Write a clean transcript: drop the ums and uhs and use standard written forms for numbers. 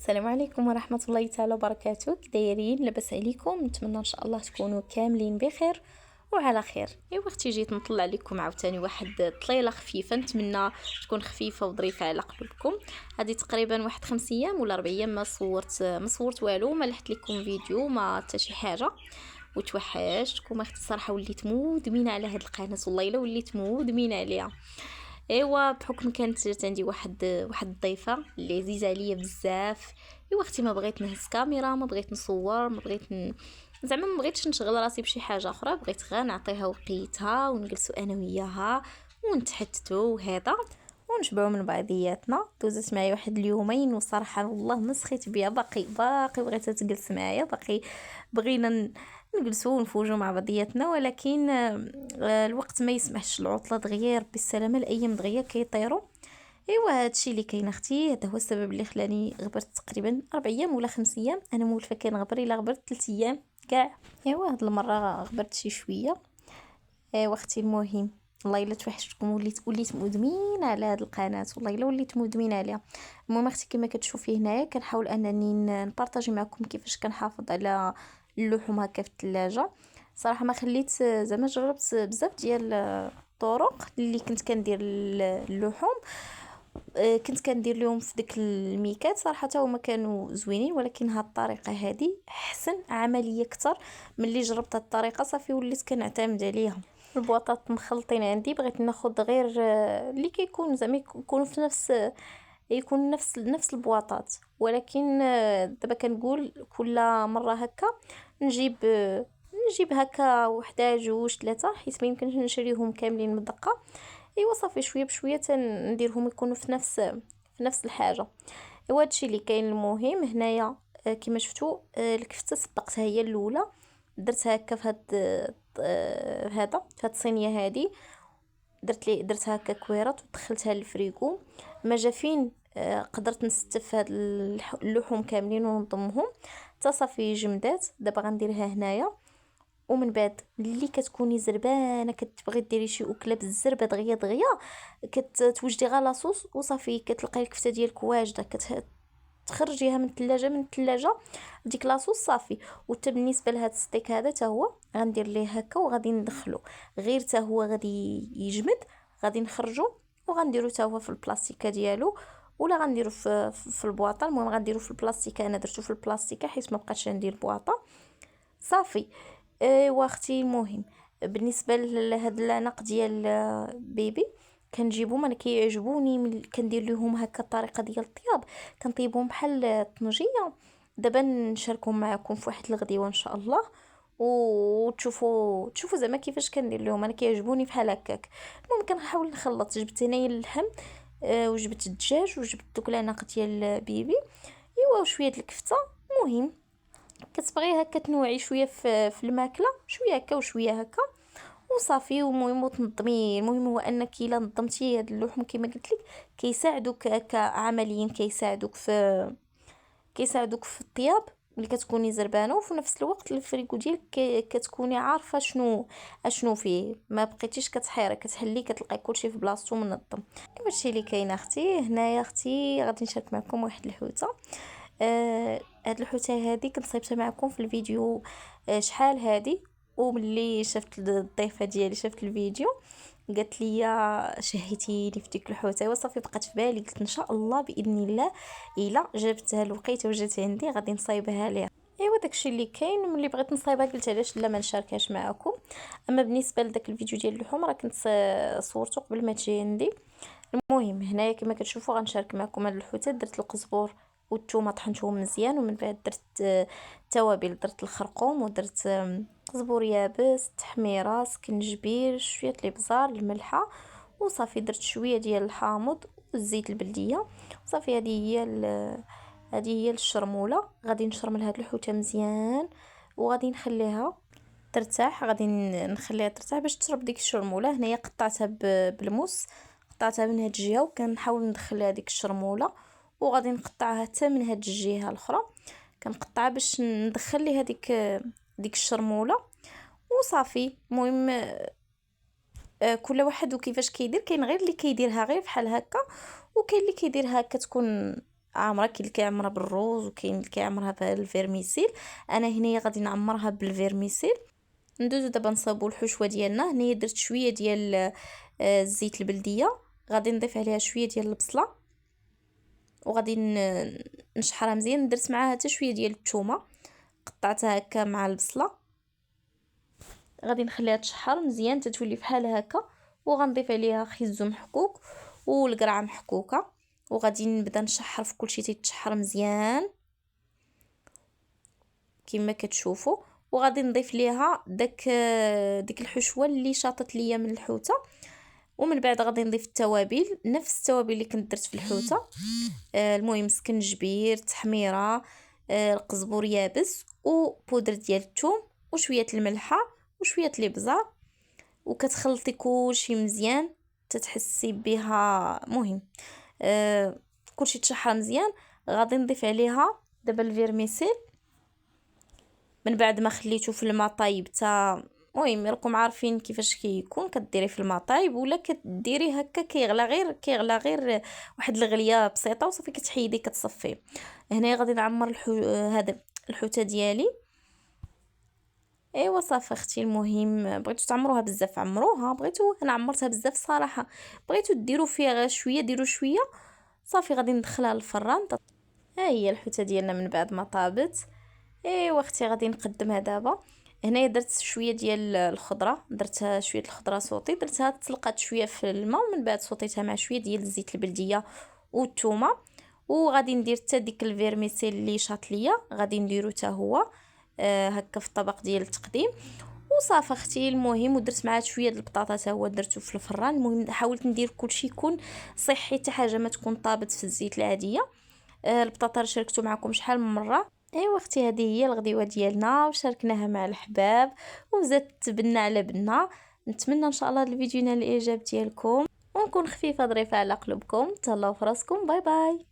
السلام عليكم ورحمة الله تعالى وبركاته. كي دايرين؟ لاباس عليكم؟ نتمنى ان شاء الله تكونوا كاملين بخير وعلى خير. ايوا اختي جيت نطلع لكم عاوتاني واحد الطليله خفيفه، نتمنى تكون خفيفه وظريفه على قلوبكم. هذه تقريبا واحد 5 ايام ولا 4 ايام ما صورت والو، ما لحت لكم فيديو، ما حتى شي حاجه، وتوحشتكم اختي صراحه. وليت مدمنه على هاد القناه، والله الا وليت مدمنه عليها. ايوا بحكم كانت جات عندي واحد الضيفه اللي عزيزه عليا بزاف. ايوا اختي ما بغيت نهز كاميرا، ما بغيت نصور، ما بغيت زعما ما بغيتش نشغل راسي بشي حاجه اخرى، بغيت غير نعطيها وقيتها ونجلسوا انا وياها ونتحدثوا وهذا ونشبعوا من بعضياتنا. دوزت معايا واحد اليومين وصراحه والله ما سخيت بيها، باقي بغيتها تجلس معايا، بغينا نجلسوا ونفوجوا مع بعضياتنا، ولكن الوقت ما يسمحش. العطله دغيا ربي السلامه، الايام دغيا كيطيروا. ايوا هادشي اللي كاين اختي، هذا هو السبب اللي خلاني غبرت تقريبا 4 ايام ولا 5 ايام. انا مولفه كنغبر الا غبرت 3 ايام كاع. ايوا هاد المره غبرت شي شويه. ايوا اختي المهم، والله الا توحشتكم، وليت مدمنه على هاد القناه، والله الا وليت مدمنه عليها. المهم اختي كما كتشوفي هنايا كنحاول انني نبارطاجي معكم كيفاش كنحافظ على اللحوم هكا في الثلاجه. صراحه ما خليت، زعما جربت بزاف ديال الطرق اللي كنت كندير اللحوم. كنت كندير لهم في ديك الميكات، صراحه هما كانوا زوينين، ولكن هاد الطريقه هذه احسن، عمليه اكثر من اللي جربت. هاد الطريقه صافي وليت كنعتمد عليها. البواطات مخلطين عندي، بغيت ناخذ غير اللي كيكون زعما يكونوا في يكون نفس البواطات، ولكن دابا كنقول كل مره هكا نجيب هكا وحده جوج ثلاثه، حيت ما يمكنش نشريهم كاملين من الدقه. ايوا صافي شويه بشويه نديرهم يكونوا في نفس الحاجه. ايوا هادشي اللي كاين. المهم هنايا كما شفتوا الكفته سبقتها هي الاولى، درتها هكا في هاد في هاد الصينيه هادي، درتها هكا كويرات ودخلتها للفريغو. ما جا فين قدرت نستف هاد اللحوم كاملين ونضمهم حتى صافي جمدات. دابا غنديرها هنايا، ومن بعد اللي كتكوني زربانه كتبغي ديري شي اكله بالزربه دغيا كتوجدي غا لاصوص وصافي، كتلقاي الكفته ديالك واجده، تخرجيها من الثلاجه ديك لاصوص صافي. وحتى بالنسبه لهاد الستيك هذا حتى هو غندير ليه هكا وغادي ندخلو غير حتى هو غادي يجمد، غادي نخرجو وغنديرو حتى هو في البلاستيكه ديالو، ولا غنديرو في البواطه. المهم غنديرو في البلاستيكه، انا درتو في البلاستيكه حيت ما بقاش عندي البواطه صافي. ايوا اختي المهم، بالنسبه لهاد العنق ديال بيبي كنجيبهم انا، كيعجبوني كندير لهم هكا الطريقه ديال الطياب، كنطيبهم بحال الطنجيه. دابا نشاركهم معكم في واحد الغديوه ان شاء الله، وتشوفوا زعما كيفاش كندير لهم انا، كيعجبوني بحال هكاك. المهم كنحاول نخلط، جبت هنايا اللحم، وجبت الدجاج، وجبت دوك العنق ديال بيبي، ايوا وشويه د الكفته. المهم كتبغي هكا تنوعي شويه في الماكله، شويه هكا وشويه هكا وصافي. ومهم وتنظمي، المهم هو انك الا نظمتي هاد اللحم كما قلت لك كيساعدوك هكا عمليا، كيساعدوك في الطياب اللي كتكوني زربانه، وفي نفس الوقت الفريكو ديالك كتكوني عارفه اشنو فيه، ما بقيتيش كتحيري، كتحلي كتلقاي كلشي في بلاصتو منظم. ايوا هادشي اللي كاين اختي. هنايا اختي غادي نشارك معكم واحد الحوته. هاد الحوته هادي كنت صايبتها معكم في الفيديو شحال هادي، وملي شفت الضيفه ديالي شفت الفيديو قالت لي شهيتيني في ديك الحوته، وصافي بقات في بالي، قلت ان شاء الله باذن الله الا جابتها الوقيته وجات عندي غادي نصايبها ليها. ايوا داكشي اللي كاين. ملي بغيت نصايبها قلت علاش لا ما نشاركهاش معكم. اما بالنسبه لذاك الفيديو ديال اللحوم راه كنت صورته قبل ما تجي عندي. المهم هنايا كما كتشوفوا غنشارك معكم هاد الحوته. درت القزبور والثومه طحنتهم مزيان، ومن بعد درت التوابل، درت الخرقوم، ودرت قزبور يابس، تحميره، سكنجبير، شويه الابزار، الملحه، وصافي درت شويه ديال الحامض والزيت البلديه. صافي هذه هي الشرموله. غادي نشرمل هاد الحوته مزيان وغادي نخليها ترتاح، غادي نخليها ترتاح باش تشرب ديك الشرموله. هنايا قطعتها بالموس، قطعتها من هاد الجهه وكنحاول ندخل هذيك الشرموله، وغادي نقطعها حتى من هاد الجهه الاخرى، كنقطعها باش ندخل لي هذيك ديك الشرموله وصافي. المهم كل واحد وكيفاش كيدير، كاين غير اللي كيديرها غير بحال هكا، وكاين اللي كيديرها كتكون عامره، كاين اللي كيعمرها بالروز وكاين اللي كيعمرها بالفيرميسيل. انا هنايا غادي نعمرها بالفيرميسيل. ندوزو دابا نصاوبو الحشوه ديالنا. هنايا درت شويه ديال الزيت البلديه، غادي نضيف عليها شويه ديال البصله وغادي نشحرها مزيان. درت معاها حتى شويه ديال الثومه قطعتها هكا مع البصله، غادي نخليها تشحر مزيان تتولي بحال هكا، وغنضيف عليها خيزو محكوك والقرعه محكوكه، وغادي نبدا نشحر في كلشي تيتشحر مزيان كما كتشوفوا. وغادي نضيف ليها ديك الحشوه اللي شاطت ليا من الحوته، ومن بعد غادي نضيف التوابل، نفس التوابل اللي كنت درت في الحوته. المهم سكنجبير، تحميره، القزبور يابس، وبودر ديال الثوم، وشويه الملحه وشويه الابزار، وكتخلطي كلشي مزيان تتحسي بها. مهم كلشي تشحر مزيان. غادي نضيف عليها دابا الفيرميسيل من بعد ما خليته في الماء طايب تا، المهم راكم عارفين كيفاش كيكون، كديريه في الماء طايب ولا كديريه هكا كيغلى غير واحد الغليه بسيطه وصافي كتحيديه كتصفيه. هنا غادي نعمر هذا الحوته ديالي. ايوا صافي اختي، المهم بغيتو تعمروها بزاف عمروها، بغيتو انا عمرتها بزاف صراحه، بغيتو ديروا فيها غير شويه ديروا شويه. صافي غادي ندخلها للفران. ها هي الحوته ديالنا من بعد ما طابت. ايوا اختي غادي نقدمها دابا. هنايا درت شويه ديال الخضره، درتها شويه الخضره صوتي، درتها تسلقات شويه في الماء، ومن بعد صوتيتها مع شويه ديال الزيت البلديه والثومه. وغادي ندير حتى ديك الفيرميسيل اللي شاط ليا، غادي نديرو حتى هو هكا في الطبق ديال التقديم. وصافي اختي، المهم ودرت معاه شويه د البطاطا حتى هو درته في الفران. المهم حاولت ندير كلشي يكون صحي، حتى حاجه ما تكون طابت في الزيت العاديه. البطاطا شاركته معكم شحال من مره. ايوا اختي، هذه هي الغديوه ديالنا وشاركناها مع الحباب وزادت بنا على بنا. نتمنى ان شاء الله الفيديو ينال الاعجاب ديالكم ونكون خفيفه ظريفه على قلوبكم. تهلاو في راسكم، باي باي.